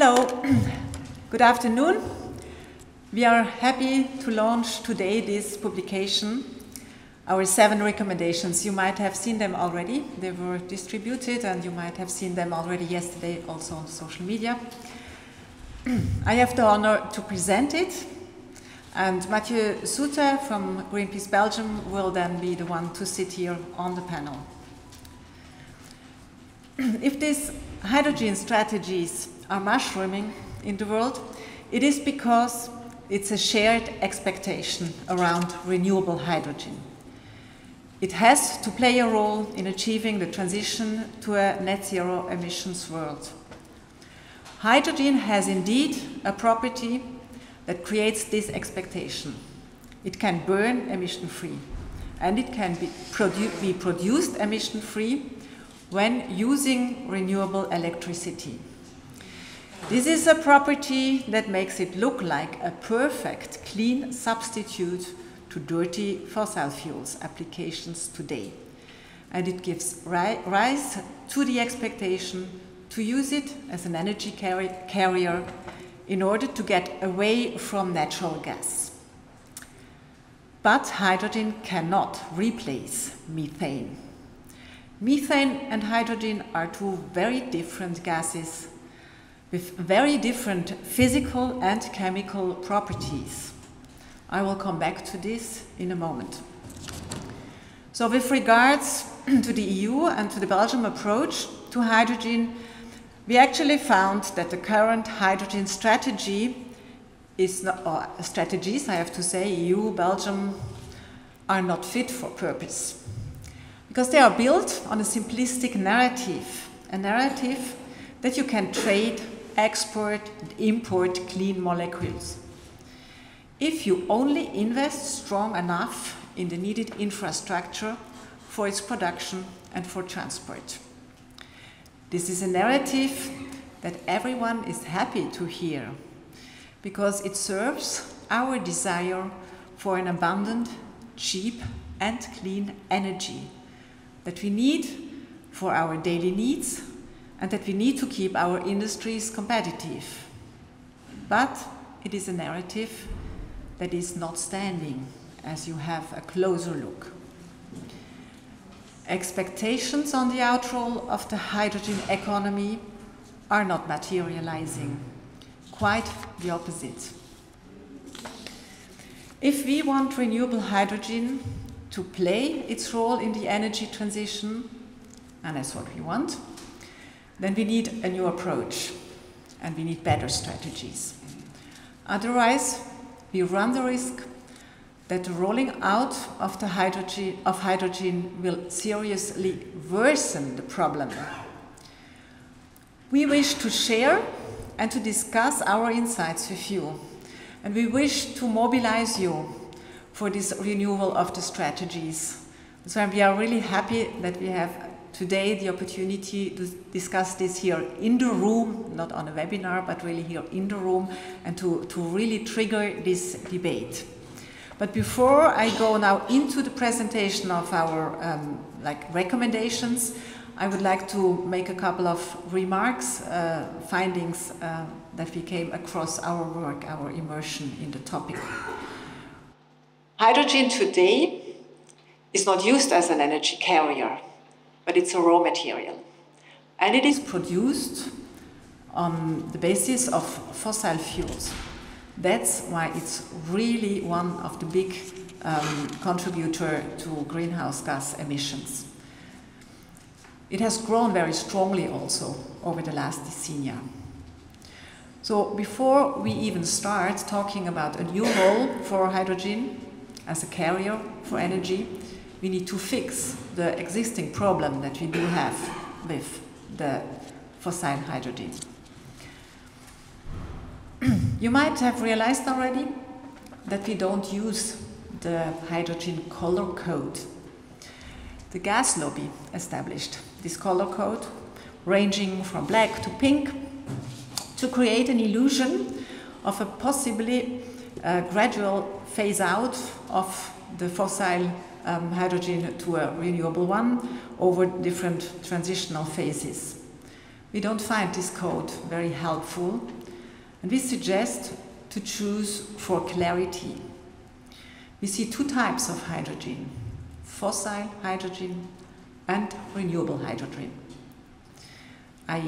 Hello, good afternoon. We are happy to launch today this publication, our 7 recommendations. You might have seen them already. They were distributed and you might have seen them already yesterday also on social media. I have the honor to present it, and Mathieu Soute from Greenpeace Belgium will then be the one to sit here on the panel. If these hydrogen strategies are mushrooming in the world, it is because it's a shared expectation around renewable hydrogen. It has to play a role in achieving the transition to a net zero emissions world. Hydrogen has indeed a property that creates this expectation. It can burn emission-free, and it can be produced emission-free when using renewable electricity. This is a property that makes it look like a perfect, clean substitute to dirty fossil fuels applications today. And it gives rise to the expectation to use it as an energy carrier in order to get away from natural gas. But hydrogen cannot replace methane. Methane and hydrogen are two very different gases with very different physical and chemical properties. I will come back to this in a moment. So with regards to the EU and to the Belgian approach to hydrogen, we actually found that the current hydrogen strategy is not, or strategies, I have to say, EU, Belgium, are not fit for purpose. Because they are built on a simplistic narrative, a narrative that you can trade, export, and import clean molecules. If you only invest strong enough in the needed infrastructure for its production and for transport. This is a narrative that everyone is happy to hear, because it serves our desire for an abundant, cheap, and clean energy that we need for our daily needs and that we need to keep our industries competitive. But it is a narrative that is not standing as you have a closer look. Expectations on the outroll of the hydrogen economy are not materializing, quite the opposite. If we want renewable hydrogen to play its role in the energy transition, and that's what we want, then we need a new approach and we need better strategies. Otherwise, we run the risk that the rolling out of hydrogen will seriously worsen the problem. We wish to share and to discuss our insights with you, and we wish to mobilize you for this renewal of the strategies. So we are really happy that we have today the opportunity to discuss this here in the room, not on a webinar, but really here in the room, and to really trigger this debate. But before I go now into the presentation of our recommendations, I would like to make a couple of remarks, findings that we came across our work, our immersion in the topic. Hydrogen today is not used as an energy carrier, but it's a raw material. And it is produced on the basis of fossil fuels. That's why it's really one of the big contributors to greenhouse gas emissions. It has grown very strongly also over the last decennia. So before we even start talking about a new role for hydrogen as a carrier for energy, we need to fix the existing problem that we do have with the fossil hydrogen. You might have realized already that we don't use the hydrogen color code. The gas lobby established this color code, ranging from black to pink, to create an illusion of a possibly gradual phase out of the fossil hydrogen to a renewable one over different transitional phases. We don't find this code very helpful, and we suggest to choose for clarity. We see two types of hydrogen: fossil hydrogen and renewable hydrogen. I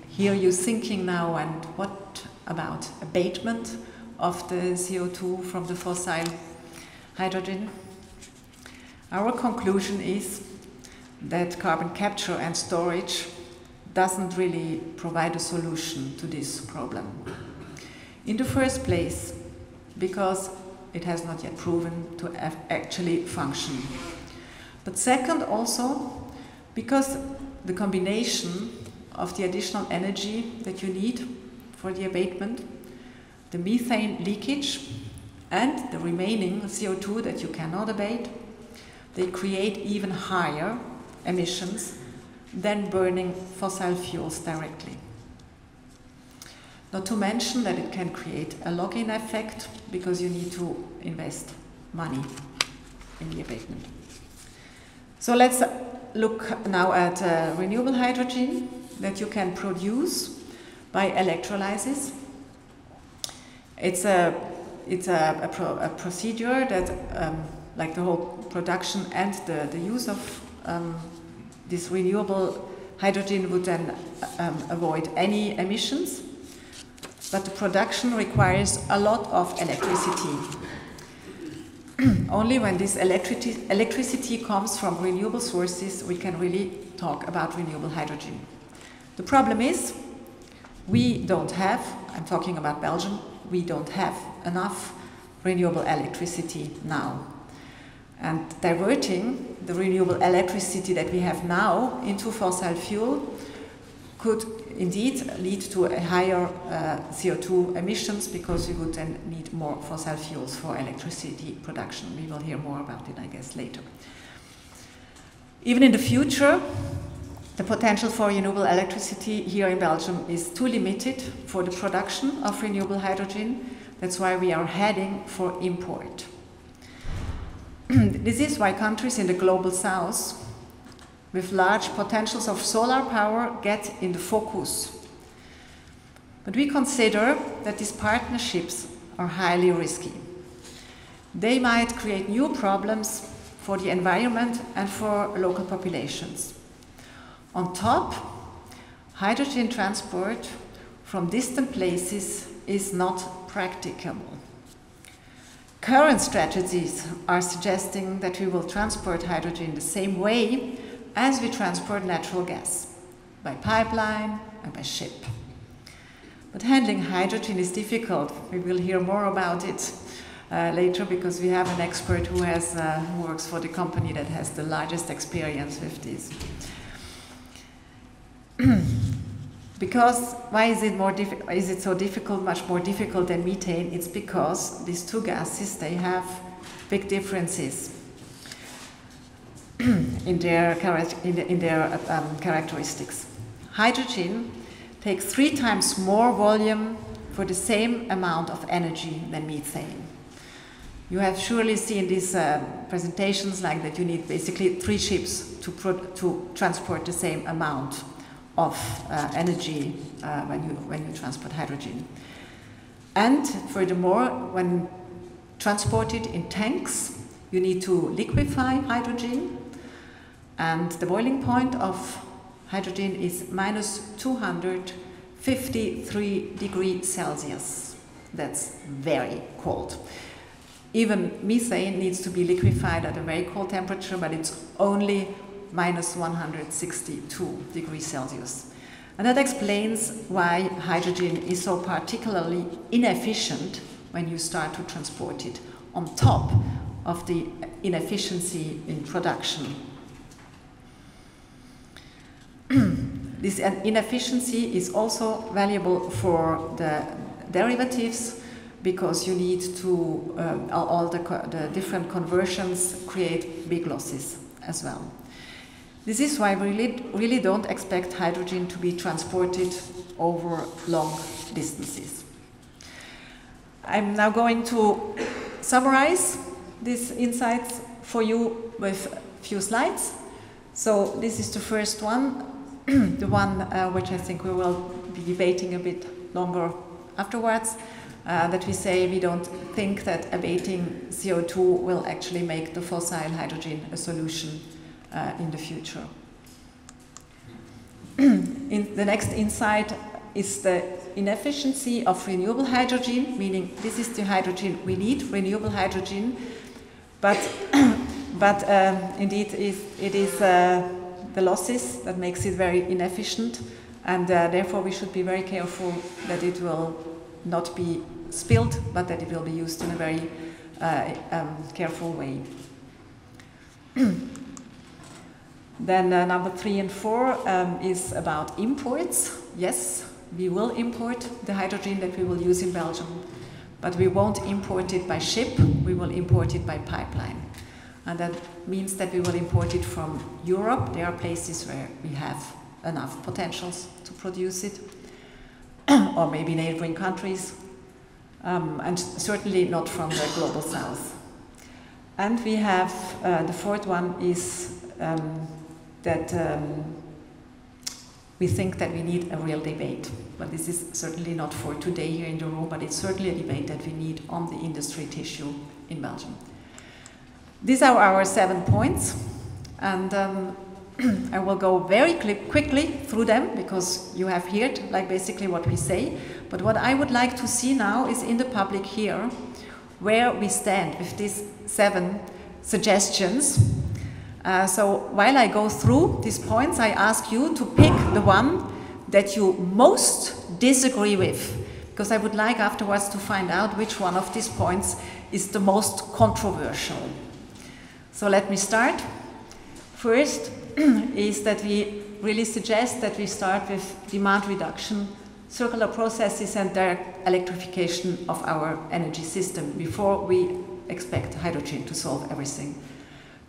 hear you thinking now, and what about abatement of the CO2 from the fossil hydrogen? Our conclusion is that carbon capture and storage doesn't really provide a solution to this problem. In the first place, because it has not yet proven to actually function. But second, also because the combination of the additional energy that you need for the abatement, the methane leakage, and the remaining CO2 that you cannot abate, they create even higher emissions than burning fossil fuels directly. Not to mention that it can create a lock-in effect because you need to invest money in the abatement. So let's look now at renewable hydrogen that you can produce by electrolysis. It's a procedure that, like the whole production and the use of this renewable hydrogen would then avoid any emissions, but the production requires a lot of electricity. Only when this electricity comes from renewable sources we can really talk about renewable hydrogen. The problem is we don't have, I'm talking about Belgium, we don't have enough renewable electricity now. And diverting the renewable electricity that we have now into fossil fuel could indeed lead to a higher CO2 emissions, because we would then need more fossil fuels for electricity production. We will hear more about it, I guess, later. Even in the future, the potential for renewable electricity here in Belgium is too limited for the production of renewable hydrogen. That's why we are heading for import. This is why countries in the global south with large potentials of solar power get in the focus. But we consider that these partnerships are highly risky. They might create new problems for the environment and for local populations. On top, hydrogen transport from distant places is not practicable. Current strategies are suggesting that we will transport hydrogen the same way as we transport natural gas, by pipeline and by ship. But handling hydrogen is difficult. We will hear more about it later, because we have an expert who works for the company that has the largest experience with this. Because why is it so difficult, much more difficult than methane? It's because these two gases, they have big differences in their characteristics. Hydrogen takes 3 times more volume for the same amount of energy than methane. You have surely seen these presentations like that. You need basically 3 ships to transport the same amount of energy when you transport hydrogen. And furthermore, when transported in tanks, you need to liquefy hydrogen, and the boiling point of hydrogen is minus 253 degrees Celsius. That's very cold. Even methane needs to be liquefied at a very cold temperature, but it's only minus 162 degrees Celsius. And that explains why hydrogen is so particularly inefficient when you start to transport it, on top of the inefficiency in production. This inefficiency is also valuable for the derivatives, because you need to, all the different conversions create big losses as well. This is why we really don't expect hydrogen to be transported over long distances. I'm now going to summarize these insights for you with a few slides. So this is the first one. the one which I think we will be debating a bit longer afterwards, that we say we don't think that abating CO2 will actually make the fossil hydrogen a solution in the future. The next insight is the inefficiency of renewable hydrogen, meaning this is the hydrogen we need, renewable hydrogen, but indeed it is the losses that makes it very inefficient, and therefore we should be very careful that it will not be spilled, but that it will be used in a very careful way. Then number 3 and 4 is about imports. Yes, we will import the hydrogen that we will use in Belgium, but we won't import it by ship, we will import it by pipeline. And that means that we will import it from Europe. There are places where we have enough potentials to produce it, or maybe neighboring countries, and certainly not from the global south. And we have, the fourth one is that we think that we need a real debate. But this is certainly not for today here in the room, but it's certainly a debate that we need on the industry tissue in Belgium. These are our 7 points, and I will go very quickly through them because you have heard like basically what we say. But what I would like to see now is in the public here where we stand with these 7 suggestions. So while I go through these points, I ask you to pick the one that you most disagree with, because I would like afterwards to find out which one of these points is the most controversial. So let me start. First is that we really suggest that we start with demand reduction, circular processes and direct electrification of our energy system before we expect hydrogen to solve everything.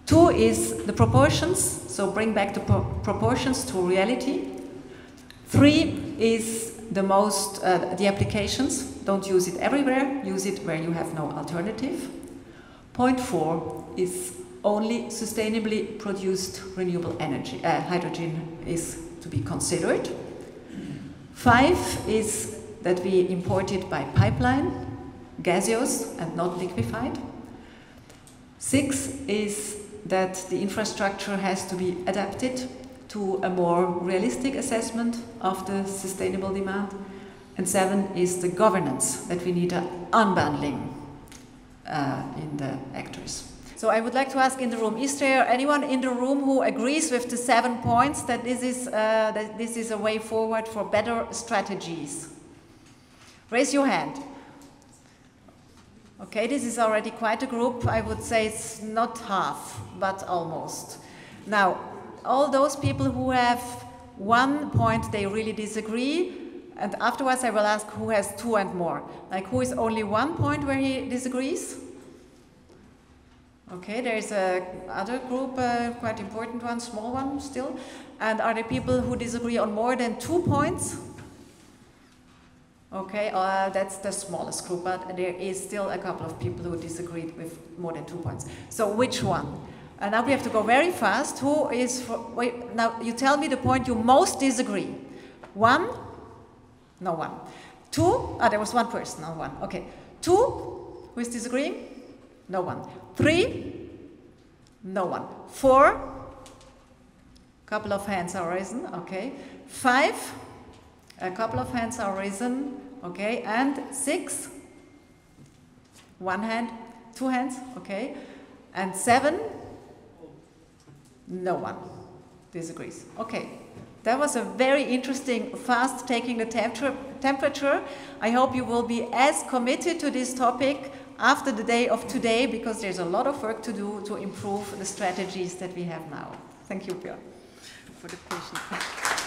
2 is the proportions, so bring back the proportions to reality. 3 is the applications, don't use it everywhere, use it where you have no alternative. Point 4 is only sustainably produced renewable energy, hydrogen is to be considered. 5 is that we import it by pipeline, gaseous and not liquefied. 6 is that the infrastructure has to be adapted to a more realistic assessment of the sustainable demand. And 7 is the governance, that we need an unbundling in the actors. So I would like to ask in the room, is there anyone in the room who agrees with the 7 points that this is a way forward for better strategies? Raise your hand. Okay, this is already quite a group. I would say it's not half, but almost. Now, all those people who have 1 point they really disagree, and afterwards I will ask who has 2 and more. Like who is only 1 point where he disagrees? Okay, there is another group, quite important one, small one still. And are there people who disagree on more than 2 points? Okay, that's the smallest group, but there is still a couple of people who disagreed with more than 2 points. So which one? And now we have to go very fast. Who is for, wait, now you tell me the point you most disagree. 1? No one. 2? Ah, there was 1 person, no 1. Okay. 2? Who is disagreeing? No one. 3? No one. 4? Couple of hands are risen. Okay. 5? A couple of hands are risen. Okay. And 6? 1 hand. 2 hands. Okay. And 7? No one disagrees. Okay. That was a very interesting, fast taking the temperature. I hope you will be as committed to this topic after the day of today, because there's a lot of work to do to improve the strategies that we have now. Thank you, Björn, for the patience.